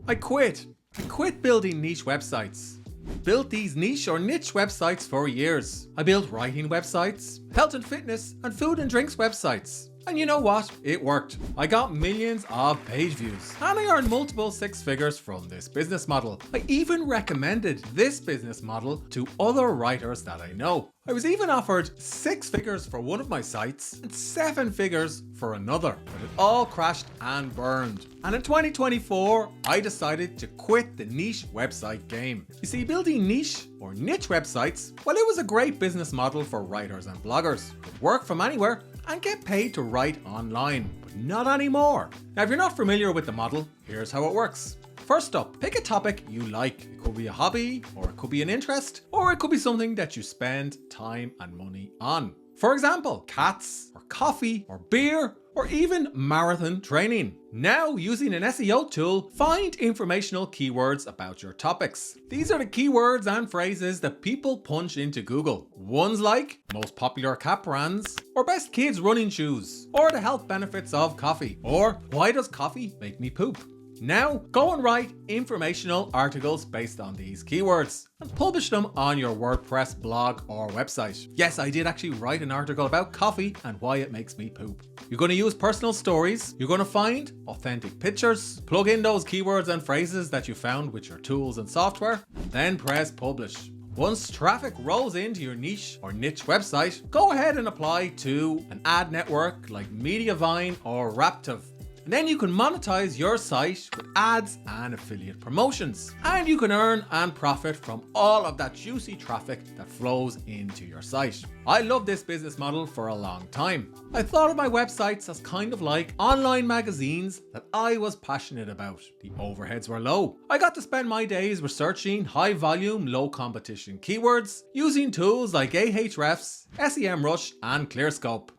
I quit building niche websites. Built these niche or niche websites for years. I built writing websites, health and fitness, and food and drinks websites. And you know what? It worked. I got millions of page views. And I earned multiple six figures from this business model. I even recommended this business model to other writers that I know. I was even offered 6 figures for one of my sites and 7 figures for another, but it all crashed and burned. And in 2024, I decided to quit the niche website game. You see, building niche or niche websites, well, it was a great business model for writers and bloggers. Could work from anywhere and get paid to write online, but not anymore. Now, if you're not familiar with the model, here's how it works. First up, pick a topic you like. It could be a hobby, or it could be an interest, or it could be something that you spend time and money on. For example, cats, or coffee, or beer, or even marathon training. Now, using an SEO tool, find informational keywords about your topics. These are the keywords and phrases that people punch into Google. Ones like most popular cat brands, or best kids running shoes, or the health benefits of coffee, or why does coffee make me poop? Now, go and write informational articles based on these keywords and publish them on your WordPress blog or website. Yes, I did actually write an article about coffee and why it makes me poop. You're going to use personal stories, you're going to find authentic pictures, plug in those keywords and phrases that you found with your tools and software, and then press publish. Once traffic rolls into your niche or niche website, go ahead and apply to an ad network like Mediavine or Raptive. And then you can monetize your site with ads and affiliate promotions. And you can earn and profit from all of that juicy traffic that flows into your site. I love this business model for a long time. I thought of my websites as kind of like online magazines that I was passionate about. The overheads were low. I got to spend my days researching high volume, low competition keywords, using tools like Ahrefs, SEMrush, and ClearScope.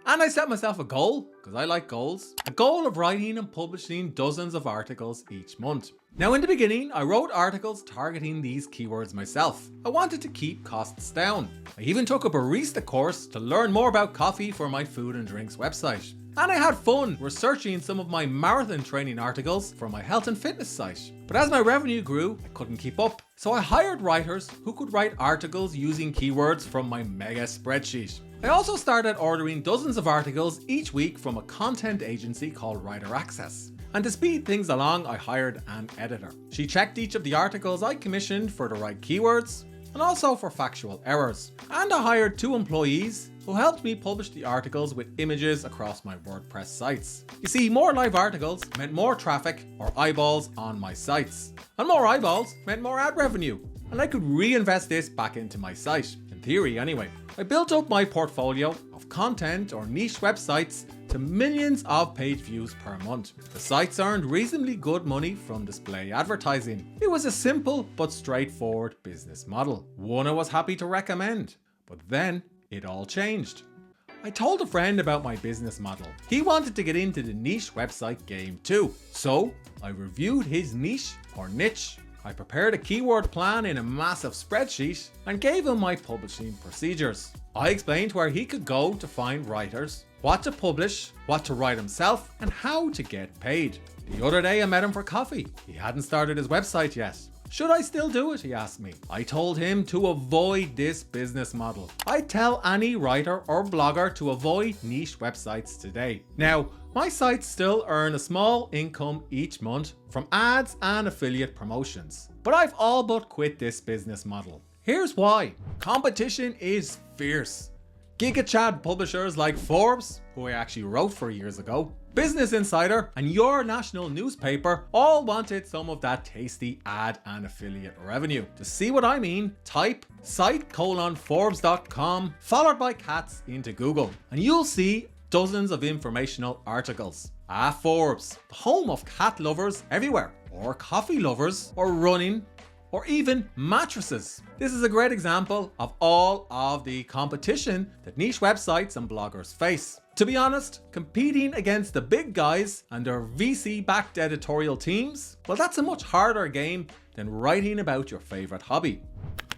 And I set myself a goal, because I like goals, a goal of writing and publishing dozens of articles each month. Now, in the beginning, I wrote articles targeting these keywords myself. I wanted to keep costs down. I even took a barista course to learn more about coffee for my food and drinks website. And I had fun researching some of my marathon training articles for my health and fitness site. But as my revenue grew, I couldn't keep up. So I hired writers who could write articles using keywords from my mega spreadsheet. I also started ordering dozens of articles each week from a content agency called Writer Access. And to speed things along, I hired an editor. She checked each of the articles I commissioned for the right keywords and also for factual errors. And I hired 2 employees who helped me publish the articles with images across my WordPress sites. You see, more live articles meant more traffic or eyeballs on my sites. And more eyeballs meant more ad revenue. And I could reinvest this back into my site, in theory anyway. I built up my portfolio of content or niche websites to millions of page views per month. The sites earned reasonably good money from display advertising. It was a simple but straightforward business model, one I was happy to recommend. But then it all changed. I told a friend about my business model. He wanted to get into the niche website game too. So I reviewed his niche or niche. I prepared a keyword plan in a massive spreadsheet and gave him my publishing procedures. I explained where he could go to find writers, what to publish, what to write himself, and how to get paid. The other day I met him for coffee. He hadn't started his website yet. Should I still do it? He asked me. I told him to avoid this business model. I tell any writer or blogger to avoid niche websites today. Now, my sites still earn a small income each month from ads and affiliate promotions, but I've all but quit this business model. Here's why. Competition is fierce. GigaChad publishers like Forbes, who I actually wrote for years ago, Business Insider, and your national newspaper all wanted some of that tasty ad and affiliate revenue. To see what I mean, type site:/Forbes.com followed by cats into Google, and you'll see dozens of informational articles. Forbes, the home of cat lovers everywhere, or coffee lovers, or running, or even mattresses. This is a great example of all of the competition that niche websites and bloggers face. To be honest, competing against the big guys and their VC-backed editorial teams, well, that's a much harder game than writing about your favorite hobby.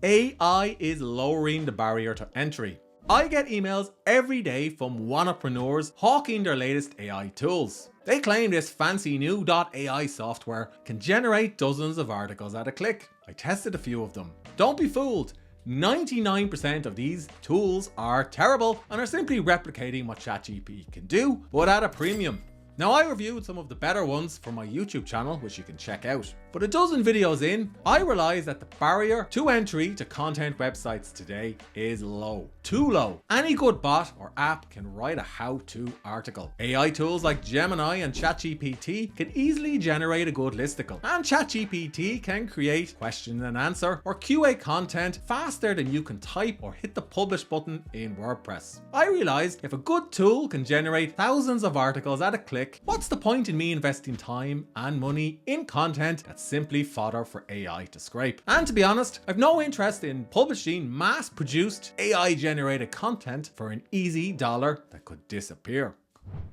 AI is lowering the barrier to entry. I get emails every day from wantrepreneurs hawking their latest AI tools. They claim this fancy new .ai software can generate dozens of articles at a click. I tested a few of them. Don't be fooled. 99% of these tools are terrible and are simply replicating what ChatGPT can do, but at a premium. Now, I reviewed some of the better ones for my YouTube channel, which you can check out. But a dozen videos in, I realized that the barrier to entry to content websites today is low. Too low. Any good bot or app can write a how-to article. AI tools like Gemini and ChatGPT can easily generate a good listicle. And ChatGPT can create question and answer or QA content faster than you can type or hit the publish button in WordPress. I realized if a good tool can generate thousands of articles at a click, what's the point in me investing time and money in content that's simply fodder for AI to scrape? And to be honest, I've no interest in publishing mass-produced AI-generated content for an easy dollar that could disappear.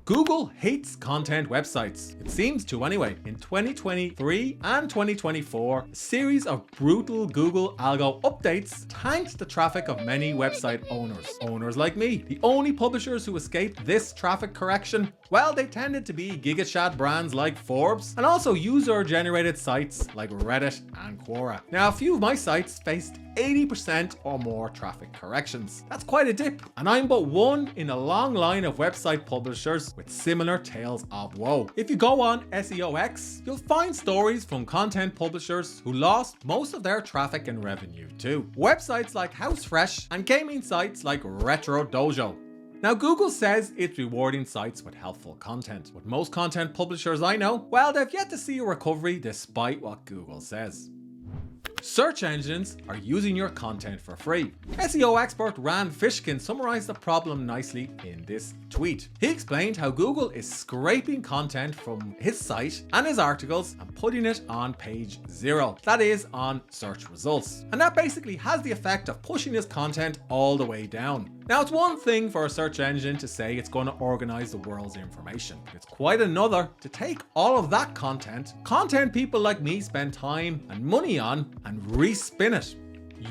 Google hates content websites. It seems to anyway. In 2023 and 2024, a series of brutal Google algo updates tanked the traffic of many website owners. Owners like me. The only publishers who escaped this traffic correction, well, they tended to be gigachat brands like Forbes and also user-generated sites like Reddit and Quora. Now, a few of my sites faced 80% or more traffic corrections. That's quite a dip, and I'm but one in a long line of website publishers with similar tales of woe. If you go on SEOX, you'll find stories from content publishers who lost most of their traffic and revenue too. Websites like HouseFresh and gaming sites like Retro Dojo. Now, Google says it's rewarding sites with helpful content, but most content publishers I know, well, they've yet to see a recovery despite what Google says. Search engines are using your content for free. SEO expert Rand Fishkin summarized the problem nicely in this tweet. He explained how Google is scraping content from his site and his articles and putting it on page 0, that is, on search results. And that basically has the effect of pushing his content all the way down. Now, it's one thing for a search engine to say it's going to organize the world's information. It's quite another to take all of that content people like me spend time and money on, and respin it.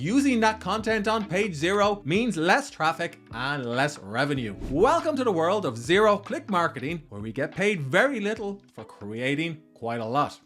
Using that content on page 0 means less traffic and less revenue. Welcome to the world of zero-click marketing, where we get paid very little for creating quite a lot.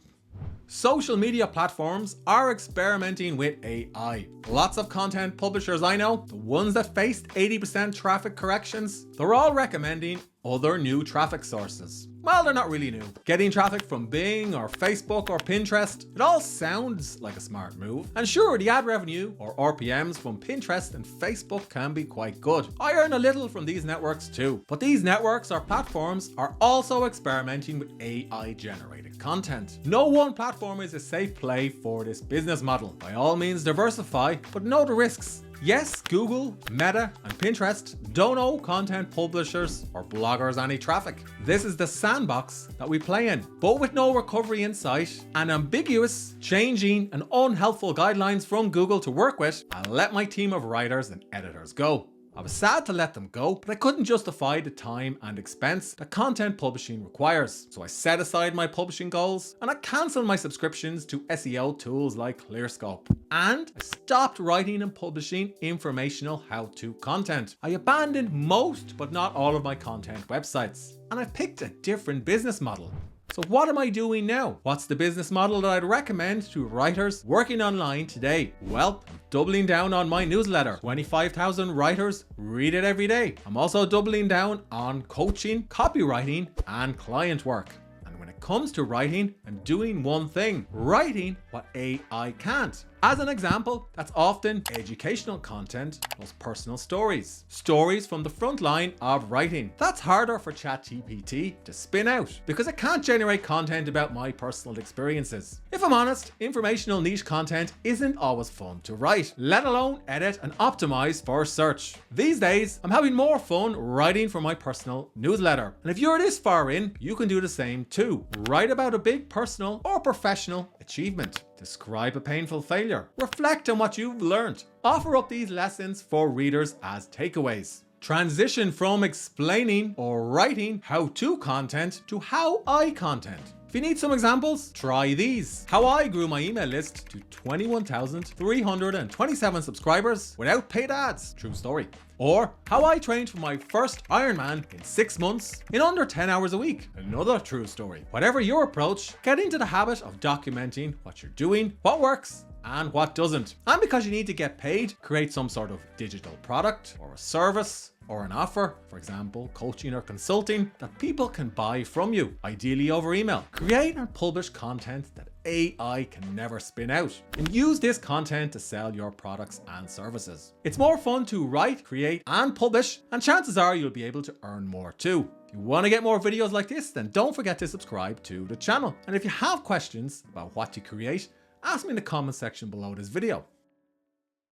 Social media platforms are experimenting with AI. Lots of content publishers I know, the ones that faced 80% traffic corrections, they're all recommending other new traffic sources. Well, they're not really new. Getting traffic from Bing or Facebook or Pinterest, it all sounds like a smart move. And sure, the ad revenue or RPMs from Pinterest and Facebook can be quite good. I earn a little from these networks too. But these networks or platforms are also experimenting with AI generated content. No one platform is a safe play for this business model. By all means diversify, but know the risks. Yes, Google, Meta, and Pinterest don't owe content publishers or bloggers any traffic. This is the sandbox that we play in. But with no recovery in sight and ambiguous, changing, and unhelpful guidelines from Google to work with, I'll let my team of writers and editors go. I was sad to let them go, but I couldn't justify the time and expense that content publishing requires. So I set aside my publishing goals and I cancelled my subscriptions to SEO tools like ClearScope. And I stopped writing and publishing informational how-to content. I abandoned most, but not all of my content websites. And I picked a different business model. So what am I doing now? What's the business model that I'd recommend to writers working online today? Well, I'm doubling down on my newsletter. 25,000 writers read it every day. I'm also doubling down on coaching, copywriting, and client work. And when it comes to writing, I'm doing one thing: writing what AI can't. As an example, that's often educational content plus personal stories. Stories from the front line of writing. That's harder for ChatGPT to spin out because it can't generate content about my personal experiences. If I'm honest, informational niche content isn't always fun to write, let alone edit and optimize for search. These days, I'm having more fun writing for my personal newsletter. And if you're this far in, you can do the same too. Write about a big personal or professional achievement. Describe a painful failure. Reflect on what you've learned. Offer up these lessons for readers as takeaways. Transition from explaining or writing how-to content to how-I content. If you need some examples, try these. How I grew my email list to 21,327 subscribers without paid ads. True story. Or how I trained for my first Ironman in 6 months in under 10 hours a week. Another true story. Whatever your approach, get into the habit of documenting what you're doing, what works, and what doesn't. And because you need to get paid, create some sort of digital product or a service or an offer, for example, coaching or consulting, that people can buy from you, ideally over email. Create and publish content that AI can never spin out, and use this content to sell your products and services. It's more fun to write, create, and publish, and chances are you'll be able to earn more too. If you want to get more videos like this, then don't forget to subscribe to the channel. And if you have questions about what to create, ask me in the comment section below this video.